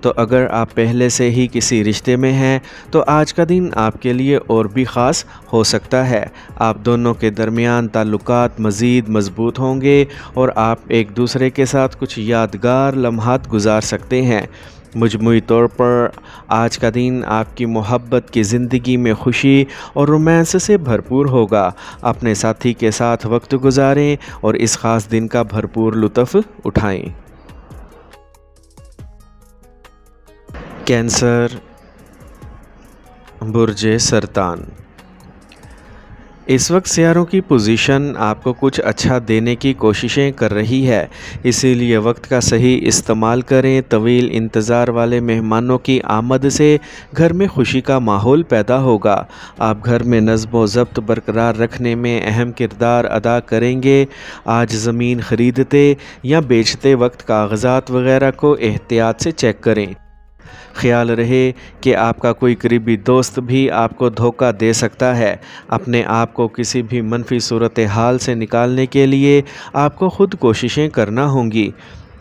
تو اگر آپ پہلے سے ہی کسی رشتے میں ہیں تو آج کا دن آپ کے لیے اور بھی خاص ہو سکتا ہے۔ آپ دونوں کے درمیان تعلقات مزید مضبوط ہوں گے اور آپ ایک دوسرے کے ساتھ کچھ یادگار لمحات گزار سکتے ہیں۔ مجموعی طور پر آج کا دن آپ کی محبت کی زندگی میں خوشی اور رومانس سے بھرپور ہوگا۔ اپنے ساتھی کے ساتھ وقت گزاریں اور اس خاص دن کا بھرپور لطف اٹھائیں۔ کینسر، برج سرطان۔ اس وقت سیاروں کی پوزیشن آپ کو کچھ اچھا دینے کی کوششیں کر رہی ہے، اسی لیے وقت کا صحیح استعمال کریں۔ طویل انتظار والے مہمانوں کی آمد سے گھر میں خوشی کا ماحول پیدا ہوگا۔ آپ گھر میں نظم و ضبط برقرار رکھنے میں اہم کردار ادا کریں گے۔ آج زمین خریدتے یا بیچتے وقت کاغذات وغیرہ کو احتیاط سے چیک کریں۔ خیال رہے کہ آپ کا کوئی قریبی دوست بھی آپ کو دھوکہ دے سکتا ہے۔ اپنے آپ کو کسی بھی منفی صورتحال سے نکالنے کے لیے آپ کو خود کوششیں کرنا ہوں گی۔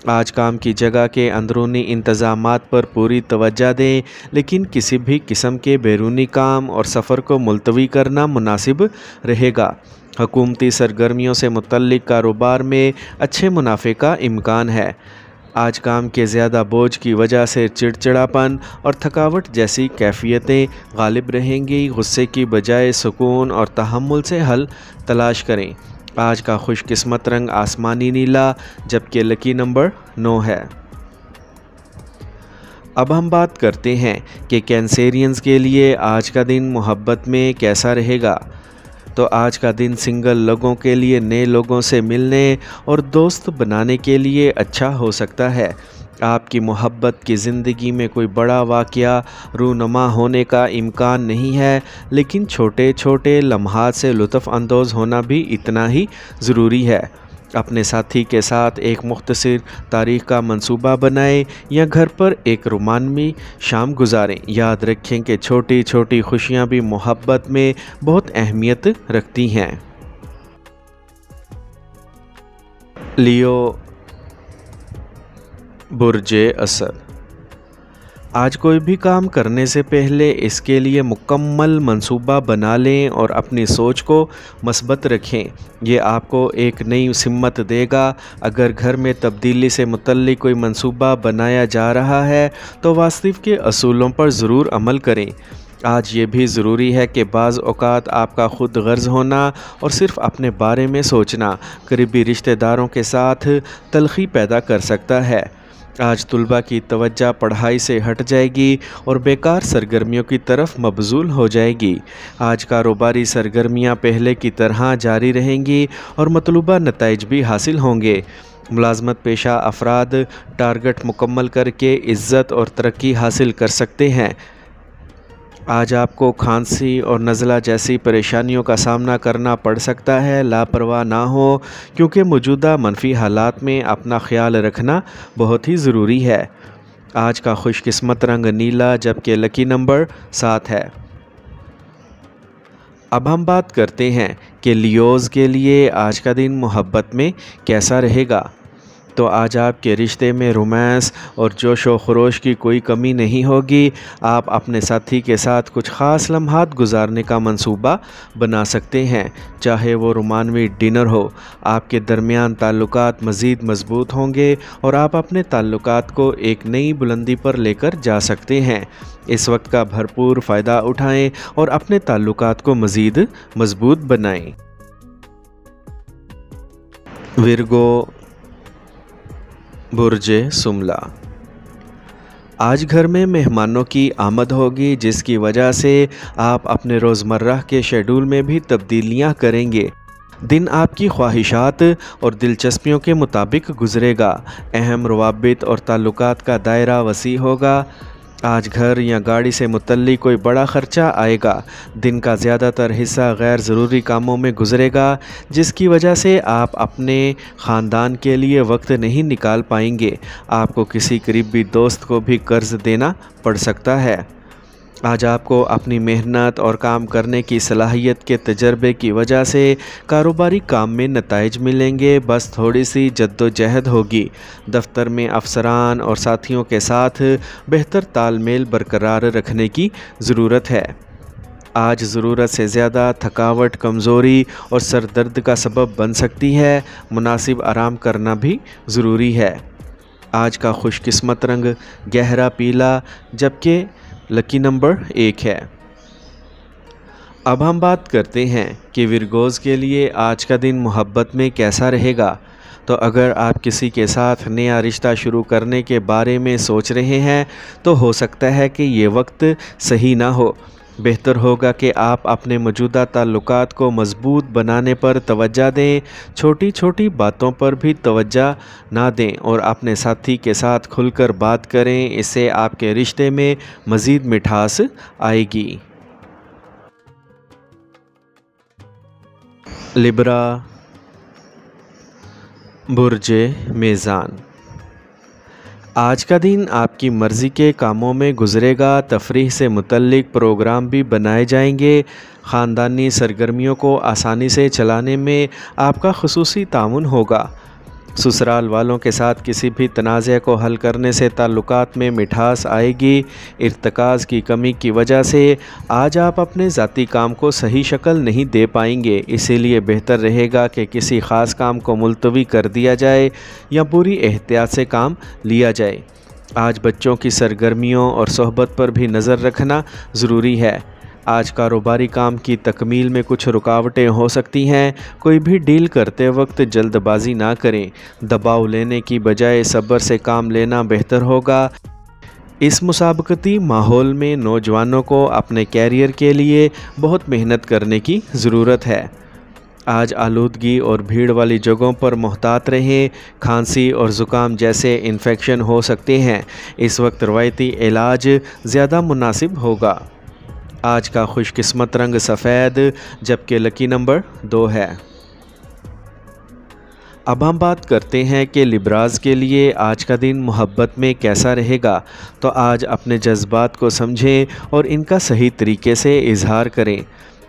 آج کام کی جگہ کے اندرونی انتظامات پر پوری توجہ دیں، لیکن کسی بھی قسم کے بیرونی کام اور سفر کو ملتوی کرنا مناسب رہے گا۔ حکومتی سرگرمیوں سے متعلق کاروبار میں اچھے منافع کا امکان ہے۔ آج کام کے زیادہ بوجھ کی وجہ سے چڑچڑاپن اور تھکاوٹ جیسی کیفیتیں غالب رہیں گی۔ غصے کی بجائے سکون اور تحمل سے حل تلاش کریں۔ آج کا خوش قسمت رنگ آسمانی نیلا، جبکہ لکی نمبر 9 ہے۔ اب ہم بات کرتے ہیں کہ کینسیرینز کے لیے آج کا دن محبت میں کیسا رہے گا۔ تو آج کا دن سنگل لوگوں کے لیے نئے لوگوں سے ملنے اور دوست بنانے کے لیے اچھا ہو سکتا ہے۔ آپ کی محبت کی زندگی میں کوئی بڑا واقعہ رونما ہونے کا امکان نہیں ہے، لیکن چھوٹے چھوٹے لمحات سے لطف اندوز ہونا بھی اتنا ہی ضروری ہے۔ اپنے ساتھی کے ساتھ ایک مختصر تاریخ کا منصوبہ بنائیں یا گھر پر ایک رومانوی شام گزاریں۔ یاد رکھیں کہ چھوٹی چھوٹی خوشیاں بھی محبت میں بہت اہمیت رکھتی ہیں۔ لیو، برج اسد۔ آج کوئی بھی کام کرنے سے پہلے اس کے لیے مکمل منصوبہ بنا لیں اور اپنی سوچ کو مثبت رکھیں۔ یہ آپ کو ایک نئی سمت دے گا۔ اگر گھر میں تبدیلی سے متعلق کوئی منصوبہ بنایا جا رہا ہے تو واستو کے اصولوں پر ضرور عمل کریں۔ آج یہ بھی ضروری ہے کہ بعض اوقات آپ کا خود غرض ہونا اور صرف اپنے بارے میں سوچنا قریبی رشتہ داروں کے ساتھ تلخی پیدا کر سکتا ہے۔ آج طلباء کی توجہ پڑھائی سے ہٹ جائے گی اور بیکار سرگرمیوں کی طرف مبذول ہو جائے گی۔ آج کاروباری سرگرمیاں پہلے کی طرح جاری رہیں گی اور مطلوبہ نتائج بھی حاصل ہوں گے۔ ملازمت پیشہ افراد ٹارگٹ مکمل کر کے عزت اور ترقی حاصل کر سکتے ہیں۔ آج آپ کو کھانسی اور نزلہ جیسی پریشانیوں کا سامنا کرنا پڑ سکتا ہے۔ لاپرواہ نہ ہو، کیونکہ موجودہ منفی حالات میں اپنا خیال رکھنا بہت ہی ضروری ہے۔ آج کا خوش قسمت رنگ نیلا، جبکہ لکی نمبر 7 ہے۔ اب ہم بات کرتے ہیں کہ لیوز کے لیے آج کا دن محبت میں کیسا رہے گا۔ تو آج آپ کے رشتے میں رومانس اور جوش و خروش کی کوئی کمی نہیں ہوگی۔ آپ اپنے ساتھی کے ساتھ کچھ خاص لمحات گزارنے کا منصوبہ بنا سکتے ہیں، چاہے وہ رومانوی ڈنر ہو۔ آپ کے درمیان تعلقات مزید مضبوط ہوں گے اور آپ اپنے تعلقات کو ایک نئی بلندی پر لے کر جا سکتے ہیں۔ اس وقت کا بھرپور فائدہ اٹھائیں اور اپنے تعلقات کو مزید مضبوط بنائیں۔ ورگو، برج سملہ۔ آج گھر میں مہمانوں کی آمد ہوگی، جس کی وجہ سے آپ اپنے روزمرہ کے شیڈول میں بھی تبدیلیاں کریں گے۔ دن آپ کی خواہشات اور دلچسپیوں کے مطابق گزرے گا۔ اہم روابط اور تعلقات کا دائرہ وسیع ہوگا۔ آج گھر یا گاڑی سے متعلق کوئی بڑا خرچہ آئے گا۔ دن کا زیادہ تر حصہ غیر ضروری کاموں میں گزرے گا، جس کی وجہ سے آپ اپنے خاندان کے لیے وقت نہیں نکال پائیں گے۔ آپ کو کسی قریبی دوست کو بھی قرض دینا پڑ سکتا ہے۔ آج آپ کو اپنی محنت اور کام کرنے کی صلاحیت کے تجربے کی وجہ سے کاروباری کام میں نتائج ملیں گے، بس تھوڑی سی جد و جہد ہوگی۔ دفتر میں افسران اور ساتھیوں کے ساتھ بہتر تال میل برقرار رکھنے کی ضرورت ہے۔ آج ضرورت سے زیادہ تھکاوٹ کمزوری اور سر درد کا سبب بن سکتی ہے، مناسب آرام کرنا بھی ضروری ہے۔ آج کا خوش قسمت رنگ گہرا پیلا جبکہ لکی نمبر 1 ہے۔ اب ہم بات کرتے ہیں کہ ورگوز کے لیے آج کا دن محبت میں کیسا رہے گا۔ تو اگر آپ کسی کے ساتھ نیا رشتہ شروع کرنے کے بارے میں سوچ رہے ہیں تو ہو سکتا ہے کہ یہ وقت صحیح نہ ہو۔ بہتر ہوگا کہ آپ اپنے موجودہ تعلقات کو مضبوط بنانے پر توجہ دیں، چھوٹی چھوٹی باتوں پر بھی توجہ نہ دیں اور اپنے ساتھی کے ساتھ کھل کر بات کریں، اس سے آپ کے رشتے میں مزید مٹھاس آئے گی۔ لبرا، برج میزان۔ آج کا دن آپ کی مرضی کے کاموں میں گزرے گا، تفریح سے متعلق پروگرام بھی بنائے جائیں گے۔ خاندانی سرگرمیوں کو آسانی سے چلانے میں آپ کا خصوصی تعاون ہوگا۔ سسرال والوں کے ساتھ کسی بھی تنازع کو حل کرنے سے تعلقات میں مٹھاس آئے گی۔ ارتکاز کی کمی کی وجہ سے آج آپ اپنے ذاتی کام کو صحیح شکل نہیں دے پائیں گے، اسی لیے بہتر رہے گا کہ کسی خاص کام کو ملتوی کر دیا جائے یا پوری احتیاط سے کام لیا جائے۔ آج بچوں کی سرگرمیوں اور صحبت پر بھی نظر رکھنا ضروری ہے۔ آج کاروباری کام کی تکمیل میں کچھ رکاوٹیں ہو سکتی ہیں، کوئی بھی ڈیل کرتے وقت جلد بازی نہ کریں، دباؤ لینے کی بجائے صبر سے کام لینا بہتر ہوگا۔ اس مسابقتی ماحول میں نوجوانوں کو اپنے کیریئر کے لیے بہت محنت کرنے کی ضرورت ہے۔ آج آلودگی اور بھیڑ والی جگہوں پر محتاط رہیں، کھانسی اور زکام جیسے انفیکشن ہو سکتے ہیں، اس وقت روایتی علاج زیادہ مناسب ہوگا۔ آج کا خوش قسمت رنگ سفید جبکہ لکی نمبر 2 ہے۔ اب ہم بات کرتے ہیں کہ لبراز کے لیے آج کا دن محبت میں کیسا رہے گا۔ تو آج اپنے جذبات کو سمجھیں اور ان کا صحیح طریقے سے اظہار کریں۔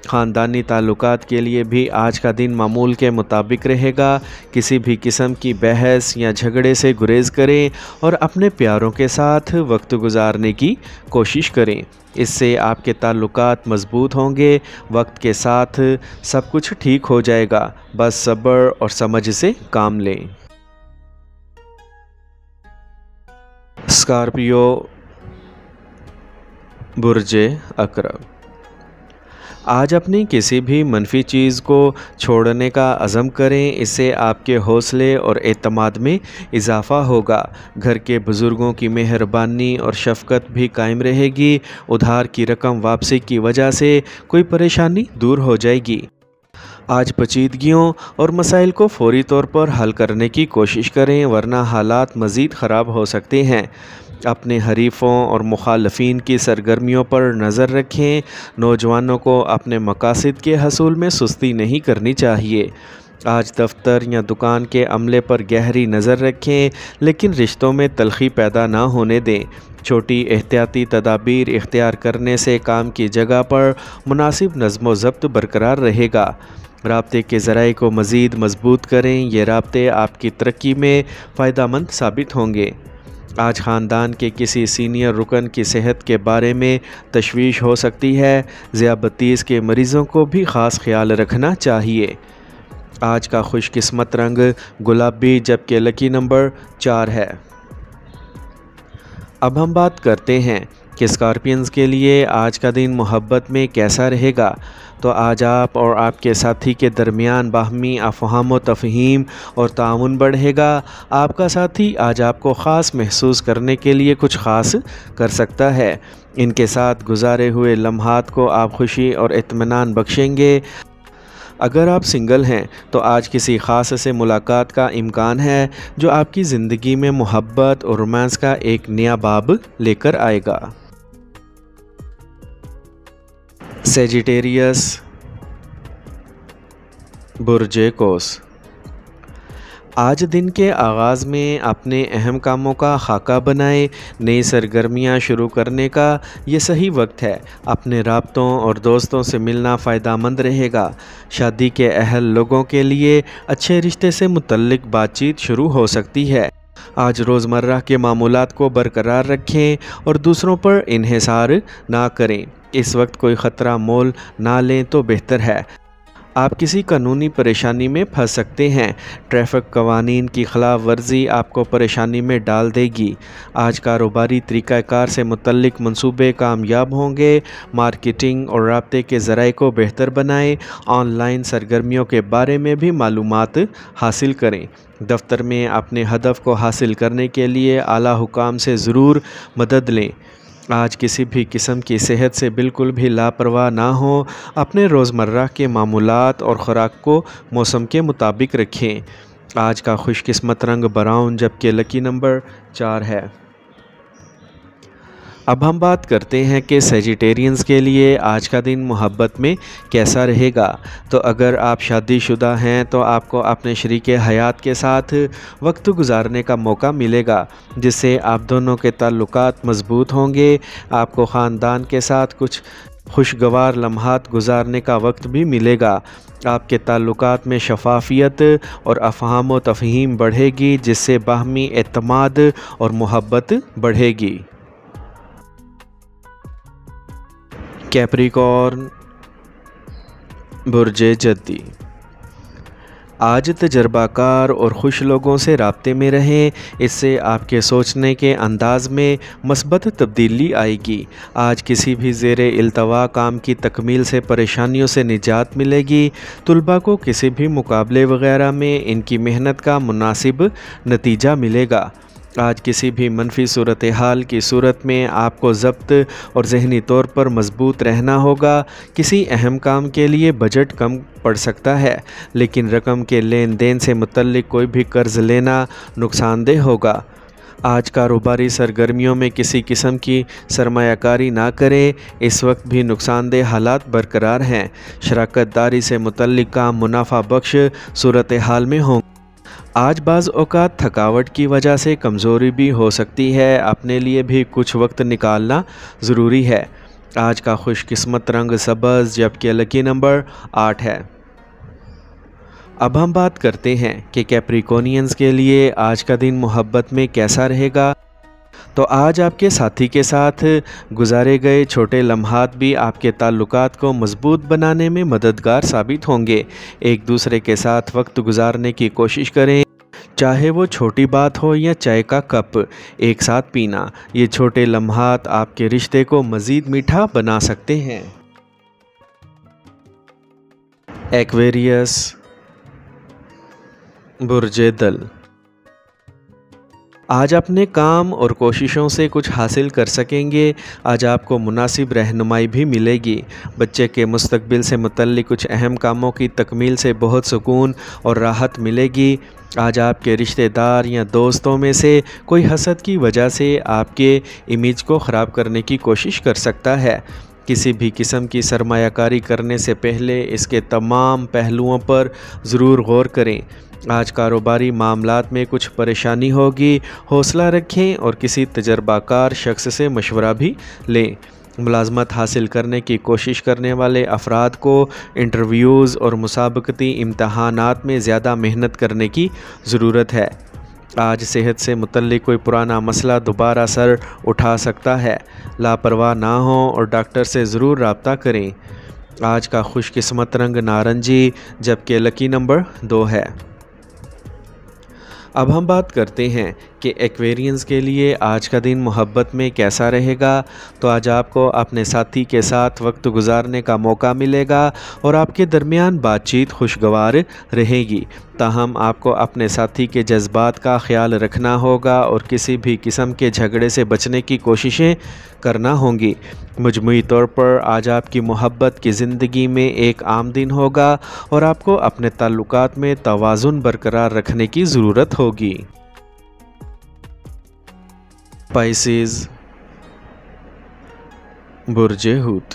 خاندانی تعلقات کے لیے بھی آج کا دن معمول کے مطابق رہے گا۔ کسی بھی قسم کی بحث یا جھگڑے سے گریز کریں اور اپنے پیاروں کے ساتھ وقت گزارنے کی کوشش کریں، اس سے آپ کے تعلقات مضبوط ہوں گے۔ وقت کے ساتھ سب کچھ ٹھیک ہو جائے گا، بس صبر اور سمجھ سے کام لیں۔ اسکارپیو، برج عقرب۔ آج اپنی کسی بھی منفی چیز کو چھوڑنے کا عزم کریں، اس سے آپ کے حوصلے اور اعتماد میں اضافہ ہوگا۔ گھر کے بزرگوں کی مہربانی اور شفقت بھی قائم رہے گی۔ ادھار کی رقم واپسی کی وجہ سے کوئی پریشانی دور ہو جائے گی۔ آج پیچیدگیوں اور مسائل کو فوری طور پر حل کرنے کی کوشش کریں، ورنہ حالات مزید خراب ہو سکتے ہیں۔ اپنے حریفوں اور مخالفین کی سرگرمیوں پر نظر رکھیں۔ نوجوانوں کو اپنے مقاصد کے حصول میں سستی نہیں کرنی چاہیے۔ آج دفتر یا دکان کے عملے پر گہری نظر رکھیں، لیکن رشتوں میں تلخی پیدا نہ ہونے دیں۔ چھوٹی احتیاطی تدابیر اختیار کرنے سے کام کی جگہ پر مناسب نظم و ضبط برقرار رہے گا۔ رابطے کے ذرائع کو مزید مضبوط کریں، یہ رابطے آپ کی ترقی میں فائدہ مند ثابت ہوں گے۔ آج خاندان کے کسی سینئر رکن کی صحت کے بارے میں تشویش ہو سکتی ہے، ذیابیطس کے مریضوں کو بھی خاص خیال رکھنا چاہیے۔ آج کا خوش قسمت رنگ گلابی جبکہ لکی نمبر 4 ہے۔ اب ہم بات کرتے ہیں کہ اسکارپینز کے لیے آج کا دن محبت میں کیسا رہے گا۔ تو آج آپ اور آپ کے ساتھی کے درمیان باہمی افہام و تفہیم اور تعاون بڑھے گا۔ آپ کا ساتھی آج آپ کو خاص محسوس کرنے کے لیے کچھ خاص کر سکتا ہے۔ ان کے ساتھ گزارے ہوئے لمحات کو آپ خوشی اور اطمینان بخشیں گے۔ اگر آپ سنگل ہیں تو آج کسی خاص سے ملاقات کا امکان ہے جو آپ کی زندگی میں محبت اور رومانس کا ایک نیا باب لے کر آئے گا۔ سیجیٹیریس، برج قوس۔ آج دن کے آغاز میں اپنے اہم کاموں کا خاکہ بنائیں۔ نئی سرگرمیاں شروع کرنے کا یہ صحیح وقت ہے۔ اپنے رابطوں اور دوستوں سے ملنا فائدہ مند رہے گا۔ شادی کے اہل لوگوں کے لیے اچھے رشتے سے متعلق بات چیت شروع ہو سکتی ہے۔ آج روزمرہ کے معمولات کو برقرار رکھیں اور دوسروں پر انحصار نہ کریں۔ اس وقت کوئی خطرہ مول نہ لیں تو بہتر ہے۔ آپ کسی قانونی پریشانی میں پھنس سکتے ہیں۔ ٹریفک قوانین کی خلاف ورزی آپ کو پریشانی میں ڈال دے گی۔ آج کاروباری طریقہ کار سے متعلق منصوبے کامیاب ہوں گے۔ مارکیٹنگ اور رابطے کے ذرائع کو بہتر بنائیں۔ آن لائن سرگرمیوں کے بارے میں بھی معلومات حاصل کریں۔ دفتر میں اپنے ہدف کو حاصل کرنے کے لیے اعلیٰ حکام سے ضرور مدد لیں۔ آج کسی بھی قسم کی صحت سے بالکل بھی لاپرواہ نہ ہوں۔ اپنے روزمرہ کے معمولات اور خوراک کو موسم کے مطابق رکھیں۔ آج کا خوش قسمت رنگ براؤن جبکہ لکی نمبر 4 ہے۔ اب ہم بات کرتے ہیں کہ سیجیٹیرینز کے لیے آج کا دن محبت میں کیسا رہے گا۔ تو اگر آپ شادی شدہ ہیں تو آپ کو اپنے شریک حیات کے ساتھ وقت گزارنے کا موقع ملے گا، جس سے آپ دونوں کے تعلقات مضبوط ہوں گے۔ آپ کو خاندان کے ساتھ کچھ خوشگوار لمحات گزارنے کا وقت بھی ملے گا۔ آپ کے تعلقات میں شفافیت اور افہام و تفہیم بڑھے گی، جس سے باہمی اعتماد اور محبت بڑھے گی۔ کیپریکارن برج جدی، آج تجربہ کار اور خوش لوگوں سے رابطے میں رہیں۔ اس سے آپ کے سوچنے کے انداز میں مثبت تبدیلی آئے گی۔ آج کسی بھی زیر التوا کام کی تکمیل سے پریشانیوں سے نجات ملے گی۔ طلباء کو کسی بھی مقابلے وغیرہ میں ان کی محنت کا مناسب نتیجہ ملے گا۔ آج کسی بھی منفی صورتحال کی صورت میں آپ کو ضبط اور ذہنی طور پر مضبوط رہنا ہوگا۔ کسی اہم کام کے لیے بجٹ کم پڑ سکتا ہے، لیکن رقم کے لین دین سے متعلق کوئی بھی قرض لینا نقصان دہ ہوگا۔ آج کاروباری سرگرمیوں میں کسی قسم کی سرمایہ کاری نہ کریں۔ اس وقت بھی نقصان دہ حالات برقرار ہیں۔ شراکت داری سے متعلق کام منافع بخش صورتحال میں ہوں۔ آج بعض اوقات تھکاوٹ کی وجہ سے کمزوری بھی ہو سکتی ہے۔ اپنے لیے بھی کچھ وقت نکالنا ضروری ہے۔ آج کا خوش قسمت رنگ سبز جبکہ لکی نمبر 8 ہے۔ اب ہم بات کرتے ہیں کہ کیپریکونینز کے لیے آج کا دن محبت میں کیسا رہے گا۔ تو آج آپ کے ساتھی کے ساتھ گزارے گئے چھوٹے لمحات بھی آپ کے تعلقات کو مضبوط بنانے میں مددگار ثابت ہوں گے۔ ایک دوسرے کے ساتھ وقت گزارنے کی کوشش کریں، چاہے وہ چھوٹی بات ہو یا چائے کا کپ ایک ساتھ پینا۔ یہ چھوٹے لمحات آپ کے رشتے کو مزید میٹھا بنا سکتے ہیں۔ ایکویریس برج دل، آج اپنے کام اور کوششوں سے کچھ حاصل کر سکیں گے۔ آج آپ کو مناسب رہنمائی بھی ملے گی۔ بچے کے مستقبل سے متعلق کچھ اہم کاموں کی تکمیل سے بہت سکون اور راحت ملے گی۔ آج آپ کے رشتہ دار یا دوستوں میں سے کوئی حسد کی وجہ سے آپ کے امیج کو خراب کرنے کی کوشش کر سکتا ہے۔ کسی بھی قسم کی سرمایہ کاری کرنے سے پہلے اس کے تمام پہلوؤں پر ضرور غور کریں۔ آج کاروباری معاملات میں کچھ پریشانی ہوگی۔ حوصلہ رکھیں اور کسی تجربہ کار شخص سے مشورہ بھی لیں۔ ملازمت حاصل کرنے کی کوشش کرنے والے افراد کو انٹرویوز اور مسابقتی امتحانات میں زیادہ محنت کرنے کی ضرورت ہے۔ آج صحت سے متعلق کوئی پرانا مسئلہ دوبارہ سر اٹھا سکتا ہے۔ لاپرواہ نہ ہوں اور ڈاکٹر سے ضرور رابطہ کریں۔ آج کا خوش قسمت رنگ نارنجی جبکہ لکی نمبر 2 ہے۔ اب ہم بات کرتے ہیں کہ ایکویرینز کے لیے آج کا دن محبت میں کیسا رہے گا۔ تو آج آپ کو اپنے ساتھی کے ساتھ وقت گزارنے کا موقع ملے گا اور آپ کے درمیان بات چیت خوشگوار رہے گی۔ تاہم آپ کو اپنے ساتھی کے جذبات کا خیال رکھنا ہوگا اور کسی بھی قسم کے جھگڑے سے بچنے کی کوششیں کرنا ہوں گی۔ مجموعی طور پر آج آپ کی محبت کی زندگی میں ایک عام دن ہوگا اور آپ کو اپنے تعلقات میں توازن برقرار رکھنے کی ضرورت ہوگی۔ پائسیز برج حوت،